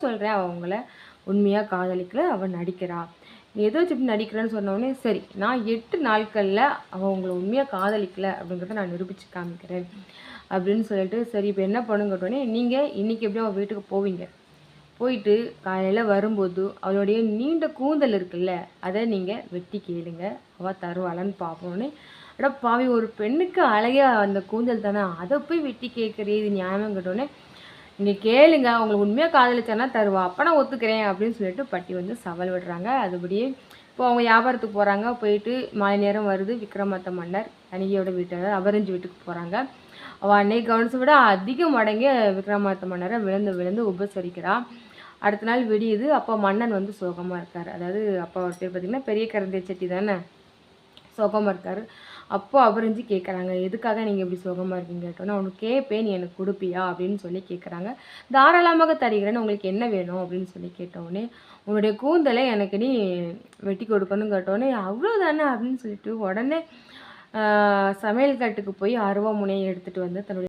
சொல்கிறேன், அவள் உங்களை உண்மையாக காதலிக்கல, அவள் நடிக்கிறா. நீ எதை வச்சு இப்படி நடிக்கிறேன்னு சொன்னோடனே, சரி நான் 8 நாட்களில் அவள் உங்களை உண்மையாக காதலிக்கல அப்படிங்கிறத நான் நிரூபித்து காமிக்கிறேன் அப்படின்னு சொல்லிட்டு, சரி இப்போ என்ன பண்ணுன்னு கேட்டோடனே, நீங்கள் இன்றைக்கி எப்படியும் அவள் வீட்டுக்கு போவீங்க. போயிட்டு காலையில் வரும்போது அவளுடைய நீண்ட கூந்தல் இருக்குல்ல, அதை நீங்கள் வெட்டி கேளுங்க, அவள் தருவாளான்னு பார்ப்போன்னே. அட பாவி, ஒரு பெண்ணுக்கு அழகே அந்த கூந்தல் தானே, அதை போய் வெட்டி கேட்குறே, இது நியாயமாக கேட்டோன்னே, நீங்கள் கேளுங்க, உங்களுக்கு உண்மையாக காதலிச்சானா தருவா, அப்போ நான் ஒத்துக்கிறேன் அப்படின்னு சொல்லிட்டு பட்டி வந்து சவால் விடுறாங்க. அதுபடியே இப்போ அவங்க வியாபாரத்துக்கு போகிறாங்க. போயிட்டு மாலை நேரம் வருது. விக்ரமாதித்த மன்னர் கணிகையோட வீட்டை அபரஞ்சு வீட்டுக்கு போகிறாங்க. அவள் அன்னைக்கு கவனிச்சை விட அதிக மடங்கு விக்ரமாதித்த மன்னரை விழுந்து விழுந்து உபசரிக்கிறா. அடுத்த நாள் விடியுது. அப்போ மன்னன் வந்து சோகமாக இருக்கார். அதாவது அப்போ அவர் பேர் பார்த்திங்கன்னா பெரிய கரந்தை செட்டி தானே, சோகமாக இருக்கார். அப்போ அபரஞ்சு கேட்குறாங்க, எதுக்காக நீங்கள் இப்படி சோகமாக இருக்கீங்க கேட்டோன்னா, அவனுக்கு கேட்பேன், நீ எனக்கு கொடுப்பியா அப்படின்னு சொல்லி கேட்குறாங்க. தாராளமாக தருகிறேன்னு, உங்களுக்கு என்ன வேணும் அப்படின்னு சொல்லி கேட்டவுடனே, உன்னுடைய கூந்தலை எனக்கு நீ வெட்டி கொடுக்கணும்னு கேட்டோடனே, அவ்வளோதானே அப்படின்னு சொல்லிட்டு உடனே சமையல் கட்டுக்கு போய் அருவாமுனையை எடுத்துகிட்டு வந்து தன்னுடைய